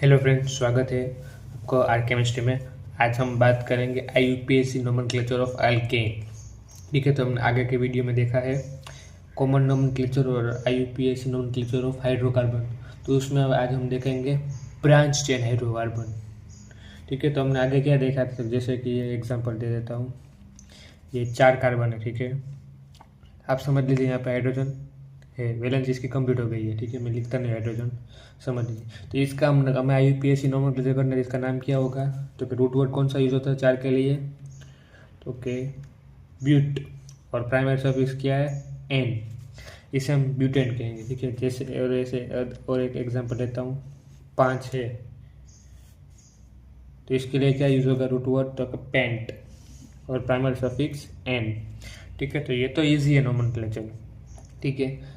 Hello friends, स्वागत है आपको आर केमिस्ट्री में। आज हम बात करेंगे IUPAC नोमेनक्लेचर ऑफ अल्केन। ठीक है, तो हमने आगे के वीडियो में देखा है कॉमन नोमेनक्लेचर और IUPAC नोमेनक्लेचर ऑफ हाइड्रोकार्बन। तो उसमें आज हम देखेंगे ब्रांच चेन हाइड्रोकार्बन। ठीक है, तो हमने आगे क्या देखा था, जैसे कि ये एग्जांपल दे देता हूँ। ये 4 कार्बन है। ठीक है, आप समझ लीजिए यहाँ पे हाइड्रोजन है, वैलेंस इसकी कंप्लीट हो गई है। ठीक है, मैं लिखता नहीं हाइड्रोजन, समझ लीजिए। तो इसका हमें IUPAC नोमेनक्लेचर करना है, इसका नाम क्या होगा। तो फिर रूट वर्ड कौन सा यूज होता है 4 के लिए, तो ओके ब्यूट, और प्राइमरी सफिक्स क्या है एन, इसे हम ब्यूटेन कहेंगे। ठीक है, जैसे और ऐसे और एक एग्जांपल लेता हूँ, 5 है तो इसके लिए क्या यूज होगा रूट वर्ड, तो पेंट, और प्राइमरी सफिक्स एन। ठीक है, तो ये तो ईजी है नोमेनक्लेचर। ठीक है,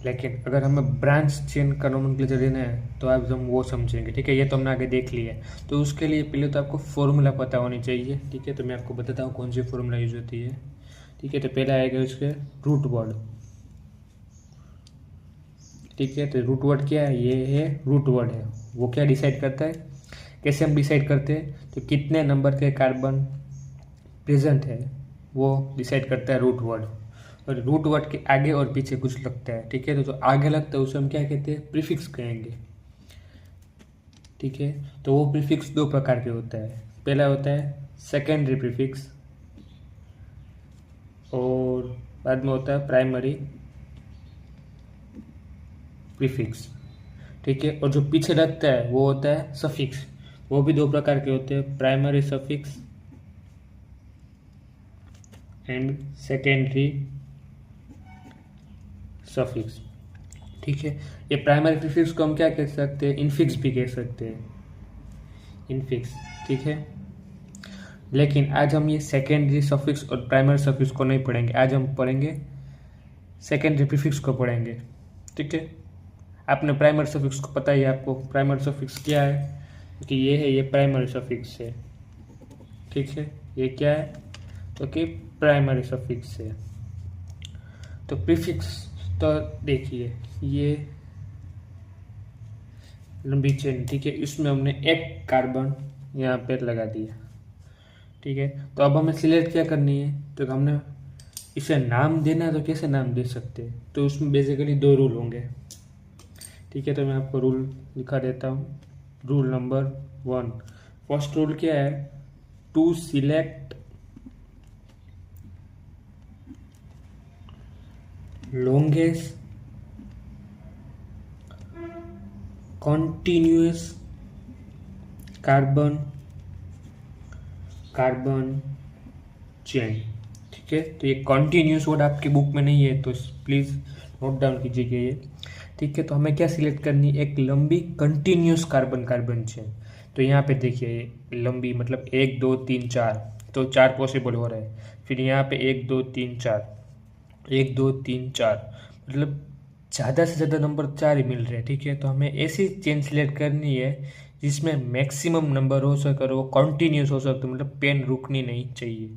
लेकिन अगर हमें ब्रांच चेन का नोमेनक्लेचर देना है तो आप हम वो समझेंगे। ठीक है, ये तो हमने आगे देख लिया है। तो उसके लिए पहले तो आपको फॉर्मूला पता होनी चाहिए। ठीक है, तो मैं आपको बताता हूँ कौन सी फॉर्मूला यूज होती है। ठीक है, तो पहला आएगा उसके रूट वर्ड। ठीक है, तो रूट वर्ड क्या है, ये है रूट वर्ड है। वो क्या डिसाइड करता है, कैसे हम डिसाइड करते हैं, तो कितने नंबर के कार्बन प्रेजेंट है वो डिसाइड करता है रूट वर्ड। और रूट वर्ड के आगे और पीछे कुछ लगता है। ठीक है, तो जो आगे लगता है उसे हम क्या कहते हैं, प्रीफिक्स कहेंगे। ठीक है, तो वो प्रीफिक्स 2 प्रकार के होता है। पहला होता है सेकेंडरी प्रीफिक्स, और बाद में होता है प्राइमरी प्रीफिक्स। ठीक है, और जो पीछे लगता है वो होता है सफिक्स। वो भी 2 प्रकार के होते हैं, primary suffix and secondary suffix. ठीक है, ये प्राइमरी प्रीफिक्स को हम क्या कह सकते हैं, इनफिक्स भी कह सकते हैं, इनफिक्स। ठीक है, लेकिन आज हम ये सेकेंडरी सफिक्स और प्राइमरी सफिक्स को नहीं पढ़ेंगे। आज हम पढ़ेंगे सेकेंडरी प्रीफिक्स को पढ़ेंगे। ठीक है, आपने प्राइमरी सफिक्स को पता ही है, आपको प्राइमरी सफिक्स क्या है कि ये है, ये प्राइमरी सफिक्स है। ठीक है, ये क्या है, तो कि प्राइमरी सफिक्स है। तो प्रीफिक्स तो देखिए, ये लंबी चेन। ठीक है, इसमें हमने एक कार्बन यहाँ पे लगा दिया। ठीक है, तो अब हमें सिलेक्ट क्या करनी है, तो हमने इसे नाम देना है, तो कैसे नाम दे सकते हैं, तो उसमें बेसिकली 2 रूल होंगे। ठीक है, तो मैं आपको रूल लिखा देता हूँ। रूल नंबर 1, फर्स्ट रूल क्या है, to select longest continuous carbon chain. ठीक है, तो ये कॉन्टिन्यूस वर्ड आपकी बुक में नहीं है, तो प्लीज़ नोट डाउन कीजिएगा ये। ठीक है, तो हमें क्या सिलेक्ट करनी है, एक लंबी कंटिन्यूस कार्बन चेन। तो यहाँ पे देखिए, लंबी मतलब 1 2 3 4, तो 4 पॉसिबल हो रहा है। फिर यहाँ पे 1 2 3 4, 1 2 3 4, मतलब ज़्यादा से ज़्यादा नंबर 4 ही मिल रहे हैं। ठीक है, तो हमें ऐसी चेन सिलेक्ट करनी है जिसमें मैक्सिमम नंबर हो सके और वो कॉन्टीन्यूस हो सकते, मतलब पेन रुकनी नहीं चाहिए।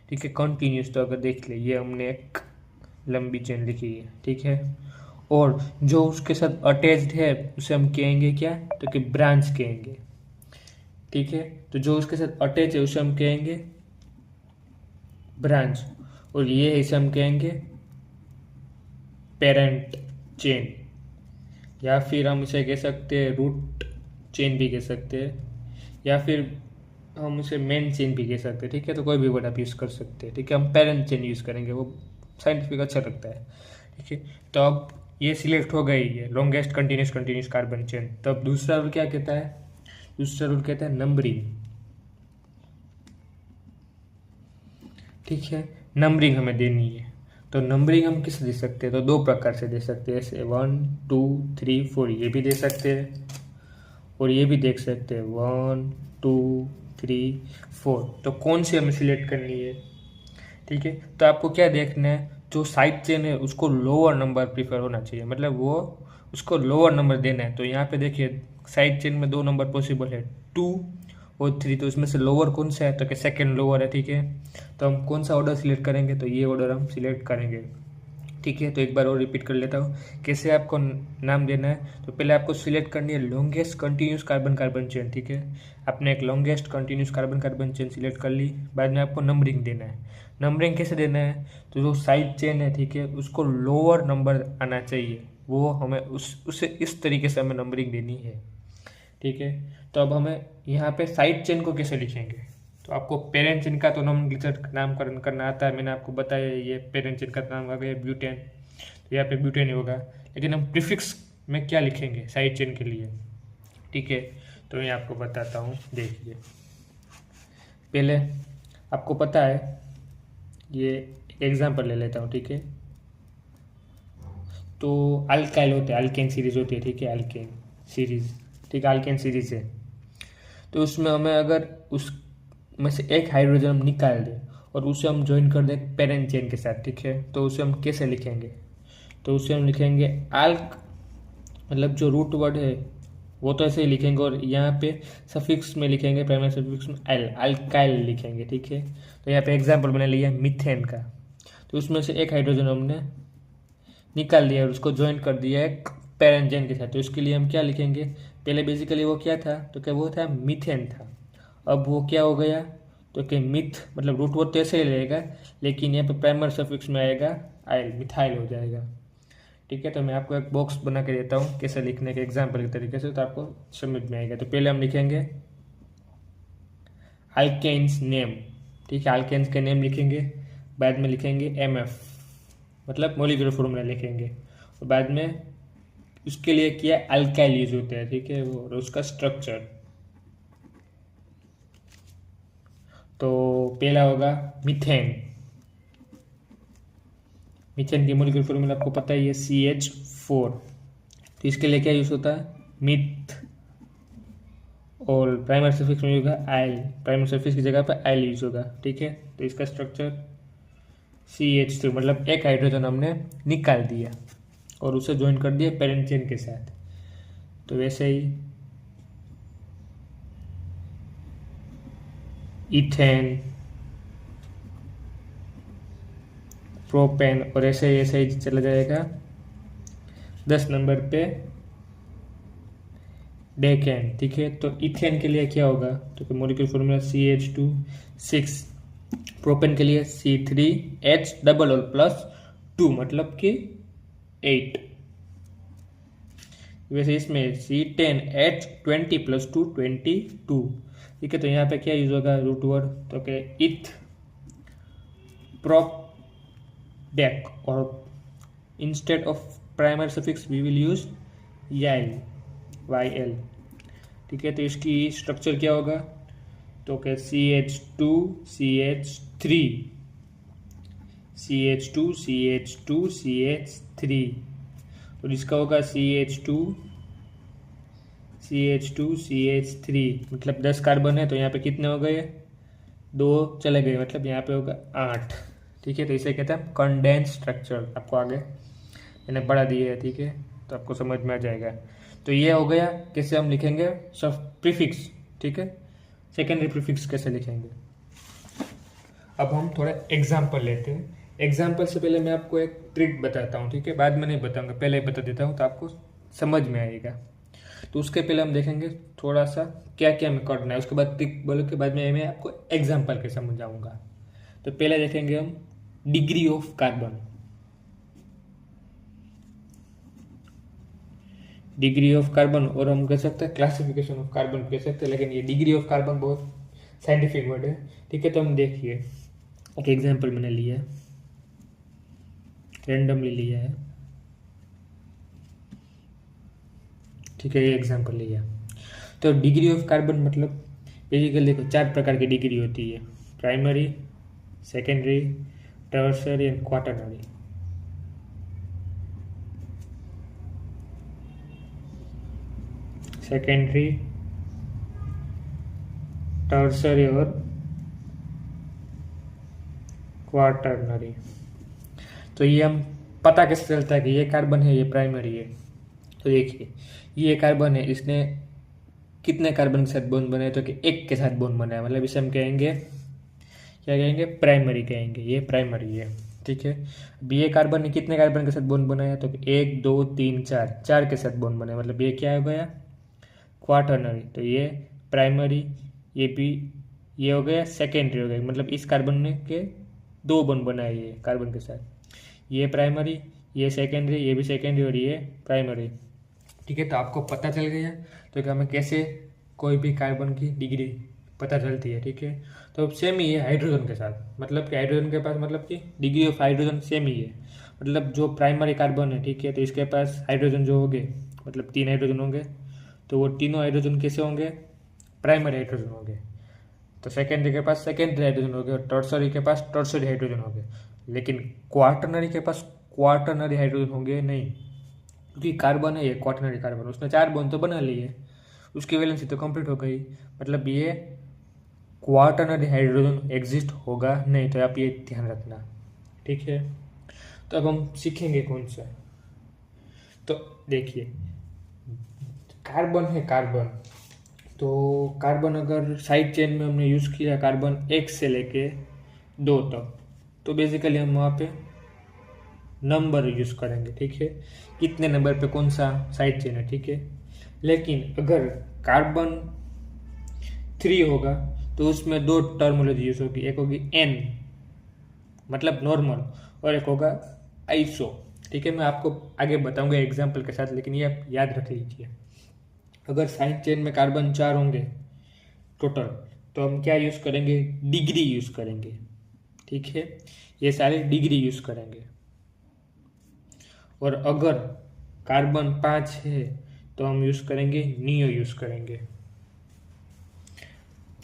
ठीक है, कॉन्टीन्यूस। तो अगर देख ले, ये हमने एक लंबी चेन लिखी है। ठीक है, और जो उसके साथ अटैच्ड है उसे हम कहेंगे क्या, तो कि ब्रांच कहेंगे। ठीक है, तो जो उसके साथ अटैच है उसे हम कहेंगे ब्रांच, और ये इसे हम कहेंगे पेरेंट चेन, या फिर हम इसे कह सकते हैं रूट चेन भी कह सकते हैं, या फिर हम उसे मेन चेन भी कह सकते हैं। ठीक है, तो कोई भी वर्ड आप यूज़ कर सकते हैं। ठीक है, हम पेरेंट चेन यूज़ करेंगे, वो साइंटिफिक अच्छा लगता है। ठीक है, तो अब ये सिलेक्ट हो गई है लॉन्गेस्ट कंटिन्यूस कार्बन चेन। तो अब दूसरा रूल क्या कहता है, दूसरा रूल कहता है नंबरिंग। ठीक है, नंबरिंग हमें देनी है। तो नंबरिंग हम किस दे सकते हैं, तो 2 प्रकार से दे सकते हैं, जैसे 1 2 3 4, ये भी दे सकते हैं, और ये भी देख सकते हैं 1 2 3 4। तो कौन सी हमें सिलेक्ट करनी है। ठीक है, तो आपको क्या देखना है, जो साइड चेन है उसको लोअर नंबर प्रीफर होना चाहिए, मतलब वो उसको लोअर नंबर देना है। तो यहाँ पे देखिए, साइड चेन में 2 नंबर पॉसिबल है, 2 और 3, तो इसमें से लोअर कौन सा है, तो कि सेकेंड लोअर है। ठीक है, तो हम कौन सा ऑर्डर सिलेक्ट करेंगे, तो ये ऑर्डर हम सिलेक्ट करेंगे। ठीक है। तो एक बार और रिपीट कर लेता हूँ कैसे आपको नाम देना है। तो पहले आपको सिलेक्ट करनी है longest continuous carbon carbon chain, ठीक है। आपने एक longest continuous carbon carbon chain select कर ली, बाद में आपको नंबरिंग देना है। नंबरिंग कैसे देना है, तो जो साइड चेन है, ठीक है, उसको लोअर नंबर आना चाहिए, वो हमें उसे इस तरीके से हमें नंबरिंग देनी है, ठीक है। तो अब हमें यहाँ पे साइड चेन को कैसे लिखेंगे, तो आपको पेरेंट चेन का तो नामकरण करना आता है, मैंने आपको बताया ये पेरेंट चेन का नाम आ गया ब्यूटेन, तो यहाँ पे ब्यूटेन ही होगा। लेकिन हम प्रीफिक्स में क्या लिखेंगे साइड चेन के लिए, ठीक है, तो मैं आपको बताता हूँ। देखिए पहले आपको पता है, ये एग्जाम्पल ले लेता हूँ, ठीक है। तो अल्काइल होते हैं, अल्केन सीरीज होती है, ठीक है, अल्केन सीरीज, ठीक है, अल्केन सीरीज है। तो उसमें हमें अगर उस में से एक हाइड्रोजन हम निकाल दें और उसे हम ज्वाइन कर दें पेरेंट चेन के साथ, ठीक है, तो उसे हम कैसे लिखेंगे, तो उसे हम लिखेंगे अल्क, मतलब जो रूट वर्ड है वो तो ऐसे ही लिखेंगे, और यहाँ पे सफिक्स में लिखेंगे, प्राइमरी सफिक्स में एल, अल्काइल लिखेंगे, ठीक है। तो यहाँ पे एग्जाम्पल मैंने लिया मीथेन का, तो उसमें से एक हाइड्रोजन हमने निकाल दिया और उसको ज्वाइन कर दिया एक पेरेंट चेन के साथ, तो इसके लिए हम क्या लिखेंगे, पहले बेसिकली वो क्या था, तो क्या वो था मीथेन था, अब वो क्या हो गया, तो कि मिथ मतलब रूट वर्ड तो ऐसे ही रहेगा, लेकिन यहाँ पे प्राइमरी सफिक्स में आएगा आइल, मिथाइल हो जाएगा, ठीक है। तो मैं आपको एक बॉक्स बना के देता हूँ कैसे लिखने के एग्जाम्पल के तरीके से, तो आपको समझ में आएगा। तो पहले हम लिखेंगे अल्केन्स नेम, ठीक है, अल्केन्स के नेम लिखेंगे, बाद में लिखेंगे MF मतलब मोलिकुलर फॉर्मूला लिखेंगे, और बाद में उसके लिए क्या अल्काइल यूज होता है, ठीक है, वो और उसका स्ट्रक्चर। तो पहला होगा मीथेन, मीथेन की मोलिकुलर फॉर्मूला आपको पता ही है CH4, तो इसके लिए क्या यूज होता है मिथ, और प्राइमरी सफिक्स में होगा आइल, प्राइमरी सफिक्स की जगह पर आइल यूज होगा, ठीक है। तो इसका स्ट्रक्चर CH3 मतलब एक हाइड्रोजन हमने निकाल दिया और उसे ज्वाइन कर दिया पेरेंट चेन के साथ। तो वैसे ही इथेन, प्रोपेन, और ऐसे ही चला जाएगा 10 नंबर पे डेकेन, ठीक है। तो इथेन के लिए क्या होगा, तो मोलिकुलर फॉर्मूला CH2 6, प्रोपेन के लिए C3H डबल और प्लस 2 मतलब कि 8। वैसे इसमें C10H20 प्लस 2 22, ठीक है। तो यहाँ पे क्या यूज होगा रूट वर्ड, तो क्या इथ प्रोप डेक, और instead of primary suffix we will use YL, ठीक है। तो इसकी स्ट्रक्चर क्या होगा, तो क्या CH2 CH3 CH2 CH2 CH3, और इसका होगा CH2 CH2 CH3 मतलब 10 कार्बन है, तो यहाँ पे कितने हो गए, 2 चले गए, मतलब यहाँ पे होगा 8, ठीक है। तो इसे कहते हैं कंडेंस स्ट्रक्चर, आपको आगे मैंने पढ़ा दिया है, ठीक है, तो आपको समझ में आ जाएगा। तो ये हो गया कैसे हम लिखेंगे सब प्रीफिक्स, ठीक है। सेकेंडरी प्रीफिक्स कैसे लिखेंगे, अब हम थोड़ा एग्जाम्पल लेते हैं। एग्जाम्पल से पहले मैं आपको एक ट्रिक बताता हूँ, ठीक है, बाद में नहीं बताऊंगा, पहले बता देता हूँ तो आपको समझ में आएगा। तो उसके पहले हम देखेंगे थोड़ा सा क्या क्या हमें करना है, उसके बाद ट्रिक बोलो के बाद में मैं आपको एग्जाम्पल के समझाऊंगा। तो पहले देखेंगे हम degree of carbon, degree of carbon, और हम कह सकते हैं क्लासिफिकेशन ऑफ कार्बन कह सकते हैं, लेकिन ये डिग्री ऑफ कार्बन बहुत साइंटिफिक वर्ड है, ठीक है। तो हम देखिए एक एग्जांपल मैंने लिया है, रैंडमली लिया है, ठीक है, ये एग्जांपल लिया। तो डिग्री ऑफ कार्बन मतलब बेसिकली देखो 4 प्रकार की डिग्री होती है, primary, secondary, tertiary and quaternary. Secondary, tertiary और क्वाटरनरी। तो ये हम पता कैसे चलता है कि ये कार्बन है, ये प्राइमरी है। तो देखिए ये कार्बन है, इसने कितने कार्बन के साथ बॉन्ड बनाए, तो कि एक के साथ बॉन्ड बनाया, मतलब इसे हम कहेंगे क्या कहेंगे, प्राइमरी कहेंगे, ये प्राइमरी है, ठीक है। अब ये कार्बन ने कितने कार्बन के साथ बॉन्ड बनाया, तो 1 2 3 4, 4 के साथ बॉन्ड बनाया, मतलब ये क्या हो गया, क्वाटर्नरी। तो ये प्राइमरी, ये भी ये हो गया सेकेंडरी हो गया, मतलब इस कार्बन ने के 2 बॉन्ड बनाए ये कार्बन के साथ, ये प्राइमरी, ये सेकेंडरी, ये भी सेकेंडरी और ये प्राइमरी। ठीक है, तो आपको पता चल गया तो कि हमें कैसे कोई भी कार्बन की डिग्री पता चलती है। ठीक है, तो सेम ही है हाइड्रोजन के साथ, मतलब कि हाइड्रोजन के पास मतलब कि डिग्री ऑफ हाइड्रोजन सेम ही है, मतलब जो प्राइमरी कार्बन है, ठीक है, तो इसके पास हाइड्रोजन जो होंगे, मतलब 3 हाइड्रोजन होंगे, तो वो तीनों हाइड्रोजन कैसे होंगे, प्राइमरी हाइड्रोजन होंगे। तो सेकेंडरी के पास सेकेंडरी हाइड्रोजन हो गए और टर्सरी के पास टर्सरी हाइड्रोजन हो गए, लेकिन क्वाटर्नरी के पास क्वाटर्नरी हाइड्रोजन होंगे नहीं, क्योंकि कार्बन है ये क्वाटर्नरी कार्बन, उसने 4 बॉन्ड तो बना लिए, उसकी वैलेंसी तो कंप्लीट हो गई, मतलब ये क्वाटर्नरी हाइड्रोजन एग्जिस्ट होगा नहीं, तो आप ये ध्यान रखना। ठीक है, तो अब हम सीखेंगे कौन सा, तो देखिए कार्बन है कार्बन, तो कार्बन अगर साइड चेन में हमने यूज़ किया कार्बन 1 से लेके 2 तक, तो बेसिकली हम वहाँ पे नंबर यूज़ करेंगे। ठीक है, कितने नंबर पे कौन सा साइड चेन है। ठीक है, लेकिन अगर कार्बन 3 होगा तो उसमें 2 टर्मोलॉजी यूज़ होगी, एक होगी एन मतलब नॉर्मल और एक होगा आइसो। ठीक है, मैं आपको आगे बताऊंगा एग्जाम्पल के साथ, लेकिन ये आप याद रख लीजिए। अगर साइड चेन में कार्बन 4 होंगे टोटल, तो हम क्या यूज़ करेंगे, डिग्री यूज़ करेंगे। ठीक है, ये सारे डिग्री यूज़ करेंगे। और अगर कार्बन 5 है तो हम यूज़ करेंगे नियो यूज़ करेंगे।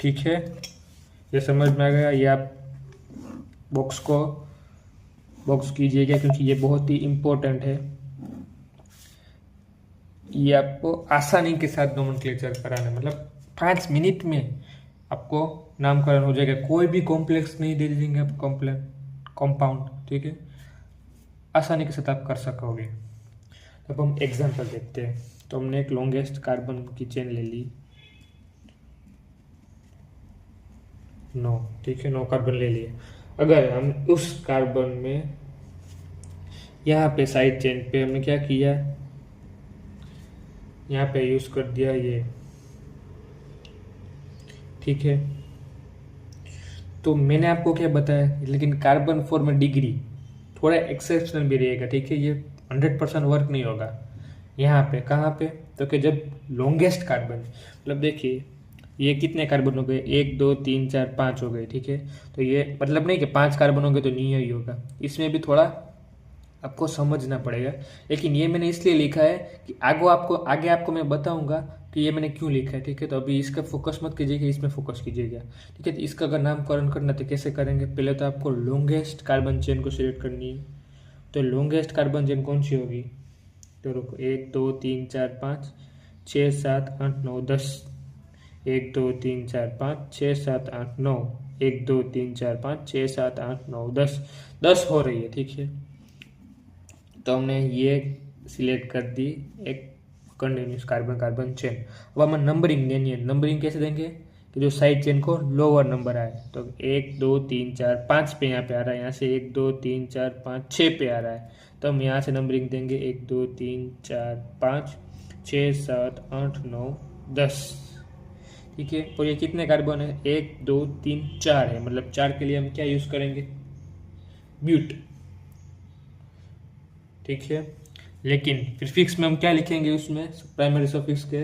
ठीक है, ये समझ में आ गया, ये आप बॉक्स कीजिएगा क्योंकि ये बहुत ही इम्पोर्टेंट है, ये आपको आसानी के साथ नोमेनक्लेचर कराना, मतलब 5 मिनट में आपको नामकरण हो जाएगा, कोई भी कॉम्प्लेक्स नहीं दे देंगे आप कंपाउंड। ठीक है, आसानी के साथ आप कर सकोगे। अब हम एग्जांपल देखते हैं, तो हमने एक लॉन्गेस्ट कार्बन की चेन ले ली 9, ठीक है, 9 कार्बन ले लिए। अगर हम उस कार्बन में यहाँ पे साइड चेन पे हमने क्या किया, यहाँ पे यूज कर दिया ये, ठीक है, तो मैंने आपको क्या बताया, लेकिन कार्बन 4 में डिग्री थोड़ा एक्सेप्शनल भी रहेगा। ठीक है, ये 100% वर्क नहीं होगा यहाँ पे, कहाँ पे, तो कि जब लॉन्गेस्ट कार्बन, मतलब देखिए ये कितने कार्बन हो गए, 1 2 3 4 5 हो गए। ठीक है, तो ये मतलब नहीं कि 5 कार्बन होंगे तो नहीं ही होगा, इसमें भी थोड़ा आपको समझना पड़ेगा। लेकिन ये मैंने इसलिए लिखा है कि आगे आपको मैं बताऊंगा कि ये मैंने क्यों लिखा है। ठीक है, तो अभी इसका फोकस मत कीजिएगा, इसमें फोकस कीजिएगा। ठीक है, तो इसका अगर नामकरण करना तो कैसे करेंगे, पहले तो आपको लॉन्गेस्ट कार्बन चेन को सिलेक्ट करनी है। तो लॉन्गेस्ट कार्बन चेन कौन सी होगी, तो रुको, 1 2 3 4 5 6 7 8 9 10, 1 2 3 4 5 6 7 8 9, 1 2 3 4 5 6 7 8 9 10 हो रही है। ठीक है, तो हमने ये सिलेक्ट कर दी एक कंटिन्यूस कार्बन कार्बन चेन। अब हमें नंबरिंग देनी है, नंबरिंग कैसे देंगे कि जो साइड चेन को लोअर नंबर आए, तो 1 2 3 4 5 पे यहाँ पे आ रहा है, यहाँ से 1 2 3 4 5 6 पे आ रहा है, तो हम यहाँ से नंबरिंग देंगे 1 2 3 4 5 6 7 8 9 10। ठीक है, और ये कितने कार्बन है, 1 2 3 4 है, मतलब 4 के लिए हम क्या यूज करेंगे, ब्यूट। ठीक है, लेकिन प्रीफिक्स में हम क्या लिखेंगे, उसमें प्राइमरी सफिक्स के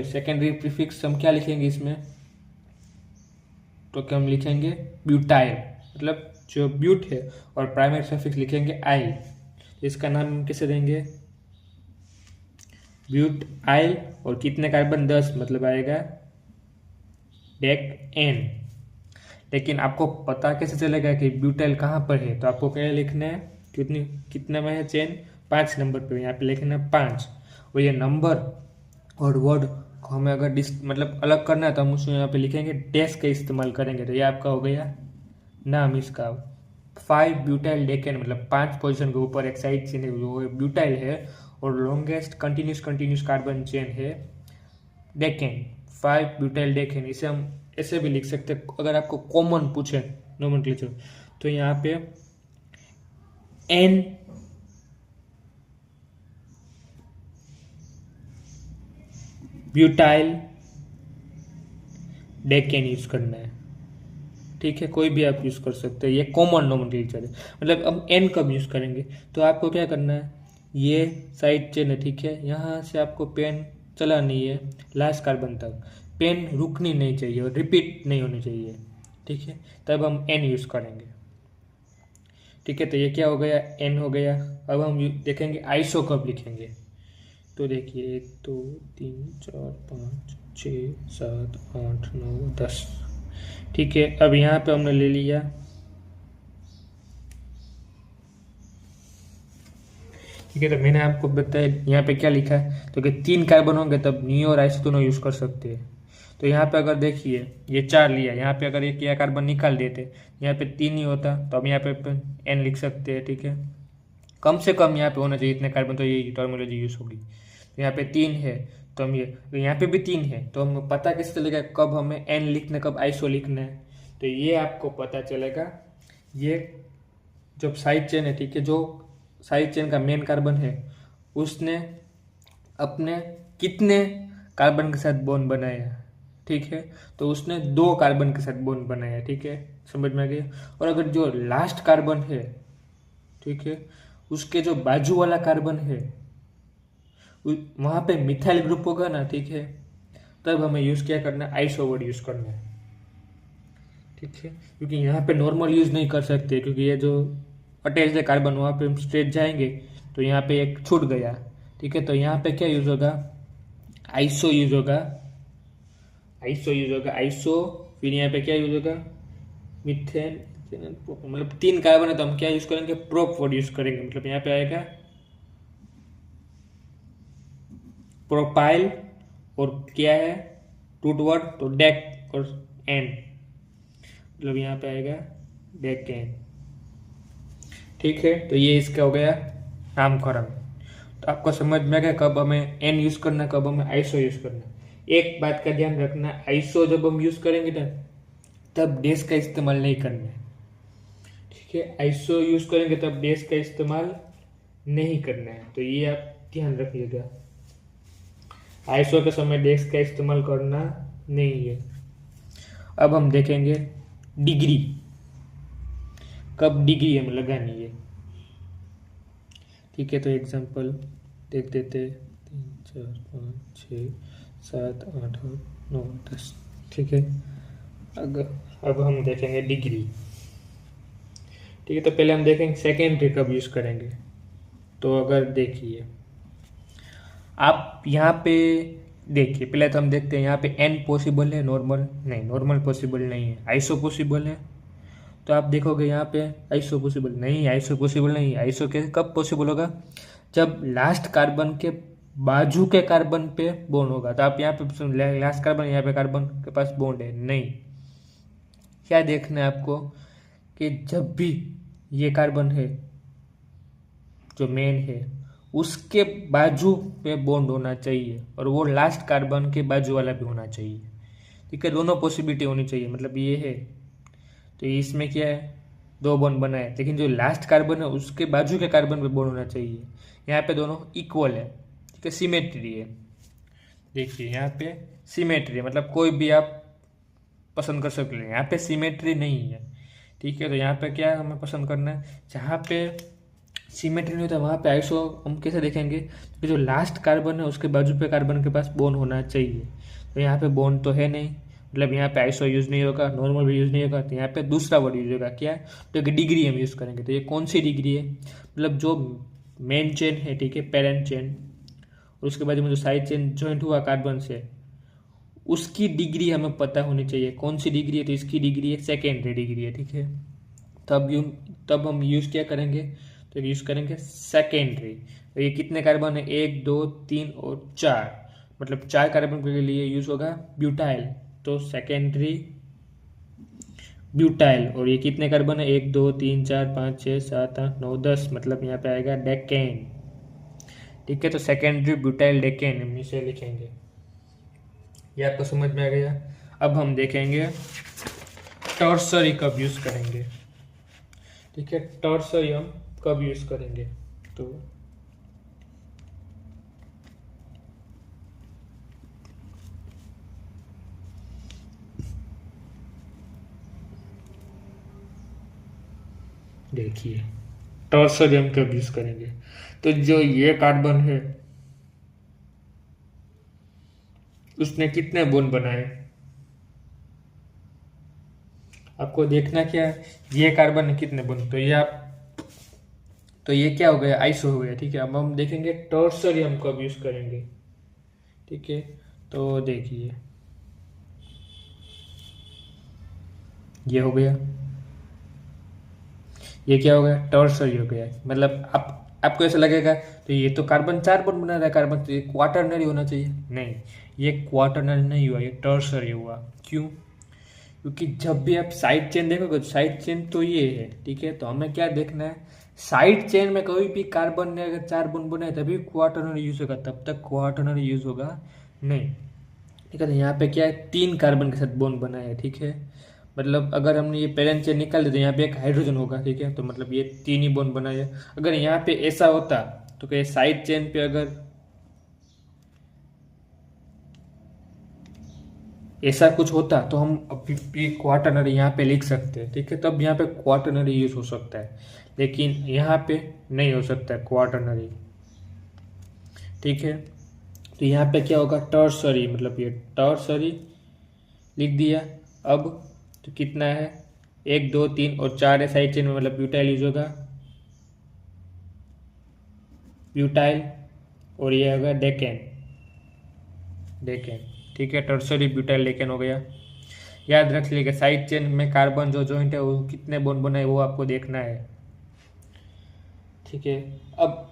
सेकेंडरी प्रीफिक्स हम क्या लिखेंगे इसमें, तो क्या हम लिखेंगे ब्यूटाइल, मतलब जो ब्यूट है, और प्राइमरी सफिक्स लिखेंगे आइल। इसका नाम कैसे देंगे, ब्यूट आइल, और कितने कार्बन 10, मतलब आएगा डेक एन। लेकिन आपको पता कैसे चलेगा कि ब्यूटाइल कहाँ पर है, तो आपको क्या लिखना है, कितने में है चेन, 5 नंबर पे, यहाँ पे लिखना है 5, और ये नंबर और वर्ड को हमें अगर मतलब अलग करना है तो हम उसमें यहाँ पे लिखेंगे डैश का इस्तेमाल करेंगे, तो ये आपका हो गया नाम इसका 5 ब्यूटाइल डेकेन, मतलब 5 पोजीशन के ऊपर एक साइड चेन है वो ब्यूटाइल है, और लॉन्गेस्ट कंटिन्यूस कार्बन चेन है डेकेन, 5 ब्यूटाइल डेकेन। इसे हम ऐसे भी लिख सकते हैं, अगर आपको कॉमन पूछे नोमेनक्लेचर तो यहाँ पे एन ब्यूटाइल डेकेन यूज करना है। ठीक है, कोई भी आप यूज कर सकते हैं, ये कॉमन नोमेनक्लेचर है। मतलब अब एन कब यूज करेंगे, तो आपको क्या करना है, ये साइड चेन है, ठीक है, यहाँ से आपको पेन चलानी है लास्ट कार्बन तक, पेन रुकनी नहीं चाहिए और रिपीट नहीं होनी चाहिए। ठीक है, तब हम एन यूज करेंगे। ठीक है, तो ये क्या हो गया, एन हो गया। अब हम देखेंगे आइसो कब लिखेंगे। तो देखिए 1 2 3 4 5 6 7 8 9 10। ठीक है, अब यहाँ पे हमने ले लिया, ठीक है, तो मैंने आपको बताया यहाँ पे क्या लिखा है, तो कि 3 कार्बन होंगे तब नियो और आइसो दोनों यूज कर सकते हैं। तो यहाँ पे अगर देखिए ये 4 लिया, यहाँ पे अगर एक या कार्बन निकाल देते, यहाँ पे 3 ही होता, तो हम यहाँ पे एन लिख सकते हैं। ठीक है, कम से कम यहाँ पे होना चाहिए इतने कार्बन, तो ये टर्मिनोलॉजी यूज होगी। तो यहाँ पे 3 है, तो हम ये, तो यहाँ पे भी 3 है, तो हम पता कैसे चलेगा कब हमें एन लिखना कब आइसो लिखना है, तो ये आपको पता चलेगा, ये जब साइड चेन है, ठीक है, जो साइड चेन का मेन कार्बन है उसने अपने कितने कार्बन के साथ बॉन्ड बनाया। ठीक है, तो उसने 2 कार्बन के साथ बॉन्ड बनाया। ठीक है, समझ में आ गया। और अगर जो लास्ट कार्बन है, ठीक है, उसके जो बाजू वाला कार्बन है वहां पे मिथाइल ग्रुप होगा ना, ठीक है, तब हमें यूज क्या करना है, आइसो वर्ड यूज करना है। ठीक है, क्योंकि यहाँ पे नॉर्मल यूज नहीं कर सकते, क्योंकि ये जो अटैच है कार्बन वहाँ पे हम स्ट्रेट जाएंगे तो यहाँ पे एक छूट गया। ठीक है, तो यहाँ पे क्या यूज होगा, आइसो यूज होगा, आइसो यूज होगा, आइसो, फिर यहाँ पे क्या यूज होगा, मिथेन, मतलब 3 कार्बन है तो हम क्या यूज करेंगे, प्रोप वर्ड यूज करेंगे। मतलब यहाँ पे आएगा प्रोपाइल, और क्या है रूट वर्ड, तो डेक और एन, मतलब यहाँ पे आएगा डेक एन। ठीक है, तो ये इसका हो गया नामकरण। तो आपको समझ में आ गया कब हमें एन यूज करना, कब हमें आइसो यूज करना। एक बात का ध्यान रखना, आइसो जब हम यूज करेंगे ना तब डैश का इस्तेमाल नहीं करना है। ठीक है, आइसो यूज करेंगे तब डैश का इस्तेमाल नहीं करना है, तो ये आप ध्यान रखिएगा, आइसो के समय डैश का इस्तेमाल करना नहीं है। अब हम देखेंगे डिग्री, कब डिग्री हमें लगानी है। ठीक है, तो एग्जांपल देख देते, 3 4 5 6 7 8 9 10। ठीक है, अब हम देखेंगे डिग्री। ठीक है, तो पहले हम देखेंगे सेकेंडरी कब यूज करेंगे। तो अगर देखिए आप यहाँ पे देखिए, पहले तो हम देखते हैं यहाँ पे एन पॉसिबल है, नॉर्मल नहीं, नॉर्मल पॉसिबल नहीं है, आइसो पॉसिबल है। तो आप देखोगे यहाँ पे आइसो पॉसिबल नहीं, आइसो पॉसिबल नहीं, आइसो के कब पॉसिबल होगा, जब लास्ट कार्बन के बाजू के कार्बन पे बॉन्ड होगा। तो आप यहाँ पे लास्ट कार्बन, यहाँ पे कार्बन के पास बॉन्ड है नहीं, क्या देखना है आपको कि जब भी ये कार्बन है जो मेन है उसके बाजू पे बॉन्ड होना चाहिए, और वो लास्ट कार्बन के बाजू वाला भी होना चाहिए। ठीक है, दोनों पॉसिबिलिटी होनी चाहिए, मतलब ये है, तो इसमें क्या है 2 बॉन्ड बनाए, लेकिन जो लास्ट कार्बन है उसके बाजू के कार्बन पे बॉन्ड होना चाहिए। यहाँ पे दोनों इक्वल है, ठीक है, सिमेट्री है। देखिए यहाँ पे सिमेट्री है, मतलब कोई भी आप पसंद कर सकते हैं, यहाँ पे सिमेट्री नहीं है। ठीक है, तो यहाँ पे क्या हमें पसंद करना है, जहाँ पे सिमेट्री नहीं होता वहाँ पे आइसो हम कैसे देखेंगे, कि जो लास्ट कार्बन है उसके बाजू पे कार्बन के पास बॉन्ड होना चाहिए। तो यहाँ पे बॉन्ड तो है नहीं, मतलब यहाँ पे आइसो यूज नहीं होगा, नॉर्मल भी यूज नहीं होगा, तो यहाँ पे दूसरा वर्ड यूज होगा, क्या, तो डिग्री हम यूज करेंगे। तो ये कौन सी डिग्री है, मतलब जो मेन चेन है, ठीक है, पेरेंट चेन, और उसके बाद में जो साइड चेन ज्वाइंट हुआ कार्बन से, उसकी डिग्री हमें पता होनी चाहिए, कौन सी डिग्री है, तो इसकी डिग्री है सेकेंडरी डिग्री है। ठीक है, तब हम यूज क्या करेंगे, तो यूज करेंगे सेकेंडरी। तो ये कितने कार्बन है, 1 2 3 और 4, मतलब 4 कार्बन के लिए यूज होगा ब्यूटाइल, तो सेकेंडरी ब्यूटाइल। और ये कितने कार्बन है, 1 2 3 4 5 6 7 8 9 10, मतलब यहाँ पे आएगा डेकेन। ठीक है, तो सेकेंडरी ब्यूटाइल डेकेन हम इसे लिखेंगे, ये आपको समझ में आ गया। अब हम देखेंगे टर्सरी कब यूज करेंगे। ठीक है, टर्सरी हम कब यूज करेंगे? तो देखिए टर्सरी हम कब यूज करेंगे, तो जो ये कार्बन है उसने कितने बॉन्ड बनाए, आपको देखना क्या है, ये कार्बन ने कितने बॉन्ड, तो ये क्या हो गया, आइसो हो गया। ठीक है, अब हम देखेंगे टर्सरी हम कब यूज करेंगे। ठीक है, तो देखिए ये हो गया, ये क्या हो गया, टर्सरी हो गया। मतलब आपको ऐसा लगेगा तो ये तो कार्बन 4 बॉन्ड बना रहा है, कार्बन तो ये क्वाटरनरी होना चाहिए, नहीं ये क्वाटरनरी नहीं हुआ, ये टर्सरी हुआ। क्यों? क्योंकि जब भी आप साइड चेन देखोगे तो साइड चेन तो ये है। ठीक है, तो हमें क्या देखना है, साइड चेन में कोई भी कार्बन ने अगर 4 बॉन्ड बनाए तभी क्वाटरनरी यूज होगा, तब तक क्वाटरनरी यूज होगा नहीं। ठीक है, तो यहाँ पे क्या है, 3 कार्बन के साथ बॉन्ड बना है। ठीक है, मतलब अगर हमने ये पेरेंट चेन निकाल दी तो यहाँ पे एक हाइड्रोजन होगा। ठीक है, तो मतलब ये 3 ही बॉन्ड बना है। अगर यहाँ पे ऐसा होता तो क्या साइड चेन पे अगर ऐसा कुछ होता तो हम अभी भी क्वाटरनरी यहाँ पे लिख सकते हैं। ठीक है, तब यहाँ पे क्वाटरनरी यूज हो सकता है, लेकिन यहाँ पे नहीं हो सकता है क्वाटरनरी। ठीक है, तो यहाँ पे क्या होगा, टर्सरी, मतलब ये टर्सरी लिख दिया। अब तो कितना है, 1 2 3 और 4 है साइड चेन में, मतलब ब्यूटाइल यूज होगा, ब्यूटाइल, और ये होगा डेकेन, डेकेन। ठीक है, टर्सरी ब्यूटाइल डेकेन हो गया। याद रख लीजिएगा साइड चेन में कार्बन जो जॉइंट है वो कितने बॉन्ड बनाए वो आपको देखना है। ठीक है, अब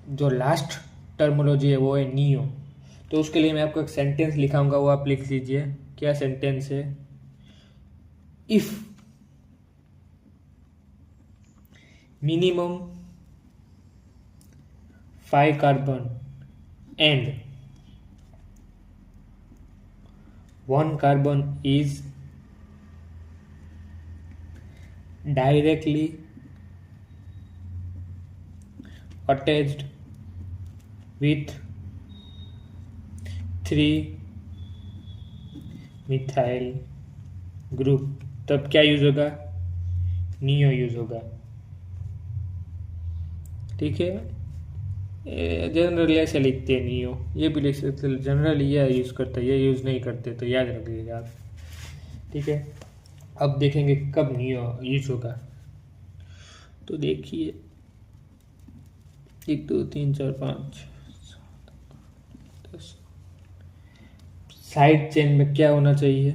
जो लास्ट टर्मोलॉजी है वो है नियो, तो उसके लिए मैं आपको एक सेंटेंस लिखाऊंगा, वो आप लिख लीजिए। क्या सेंटेंस है, if minimum 5 carbon and 1 carbon is directly attached with 3 methyl group, तब क्या यूज होगा, नियो यूज होगा। ठीक है, जनरली ऐसे लिखते हैं नियो, ये भी लिख सकते हैं, जनरली ये यूज़ करते हैं, ये यूज़ नहीं करते, तो याद रखिएगा आप। ठीक है, अब देखेंगे कब नियो यूज होगा। तो देखिए 1 2 3 4 5 10, साइड चेन में क्या होना चाहिए,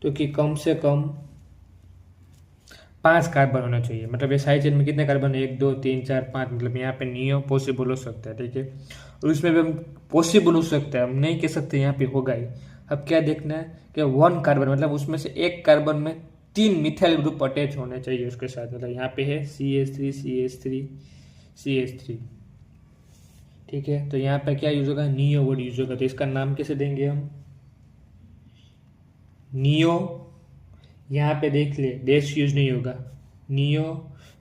तो कि कम से कम 5 कार्बन होना चाहिए। मतलब ये साइड चेन में कितने कार्बन है, 1 2 3 4 5, मतलब यहाँ पे नियो पॉसिबल हो सकता है। ठीक है, और उसमें भी हम पॉसिबल हो सकता है, हम नहीं कह सकते यहाँ पे होगा ही। अब क्या देखना है कि 1 कार्बन, मतलब उसमें से एक कार्बन में 3 मिथाइल ग्रुप अटैच होने चाहिए उसके साथ, मतलब यहाँ पे है CH3 CH3 CH3। ठीक है, तो यहाँ पे क्या यूज होगा, नियो वर्ड यूज होगा। तो इसका नाम कैसे देंगे हम, नियो, यहाँ पे देख ले डैश यूज नहीं होगा, नियो,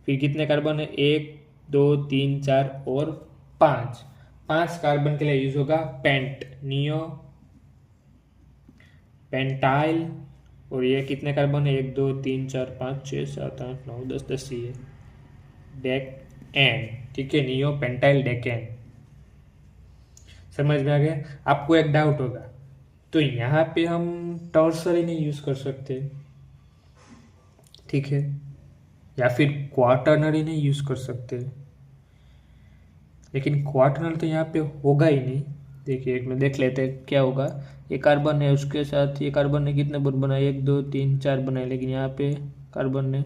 फिर कितने कार्बन है, 1 2 3 4 और 5, 5 कार्बन के लिए यूज होगा पेंट, नियो पेंटाइल। और ये कितने कार्बन है, 1 2 3 4 5 6 7 8 9 10 10 ये डेक एन। ठीक है, नियो पेंटाइल डेकेन, समझ में आ गया। आपको एक डाउट होगा, तो यहाँ पे हम टर्सरी नहीं यूज कर सकते, ठीक है, या फिर क्वाटरनरी नहीं यूज कर सकते, लेकिन क्वाटरनरी तो यहाँ पे होगा ही नहीं। देखिए एक में देख लेते हैं क्या होगा, ये कार्बन है उसके साथ ये कार्बन ने कितने बॉन्ड बनाए, 1 2 3 4 बनाए, लेकिन यहाँ पे कार्बन ने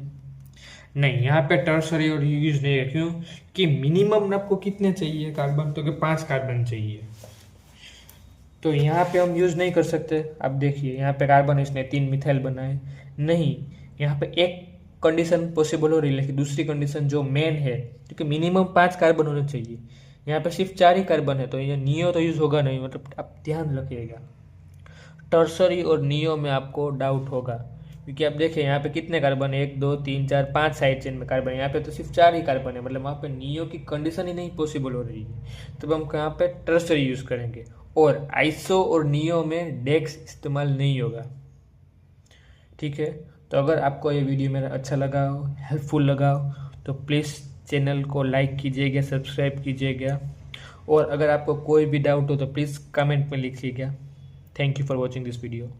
नहीं, यहाँ पे टर्सरी और यूज नहीं है। क्यों कि मिनिमम आपको कितने चाहिए कार्बन, तो 5 कार्बन चाहिए, तो यहाँ पे हम यूज नहीं कर सकते। अब देखिए यहाँ पे कार्बन इसने 3 मिथाइल बनाए, नहीं, यहाँ पे एक कंडीशन पॉसिबल हो रही है, लेकिन दूसरी कंडीशन जो मेन है, क्योंकि मिनिमम 5 कार्बन होने चाहिए, यहाँ पे सिर्फ 4 ही कार्बन है, तो ये नियो तो यूज होगा नहीं। मतलब आप ध्यान रखिएगा, टर्सरी और नियो में आपको डाउट होगा, क्योंकि आप देखें यहाँ पे कितने कार्बन है, 1 2 3 4 5 साइड चेन में कार्बन है, यहाँ पे तो सिर्फ 4 ही कार्बन है, मतलब वहाँ पे नियो की कंडीशन ही नहीं पॉसिबल हो रही है। तब हम यहाँ पे टर्सरी यूज़ करेंगे और आइसो और नियो में डेक्स इस्तेमाल नहीं होगा। ठीक है, तो अगर आपको ये वीडियो मेरा अच्छा लगा हो, हेल्पफुल लगा हो, तो प्लीज़ चैनल को लाइक कीजिएगा, सब्सक्राइब कीजिएगा, और अगर आपको कोई भी डाउट हो तो प्लीज़ कमेंट में लिखिएगा। Thank you for watching this video.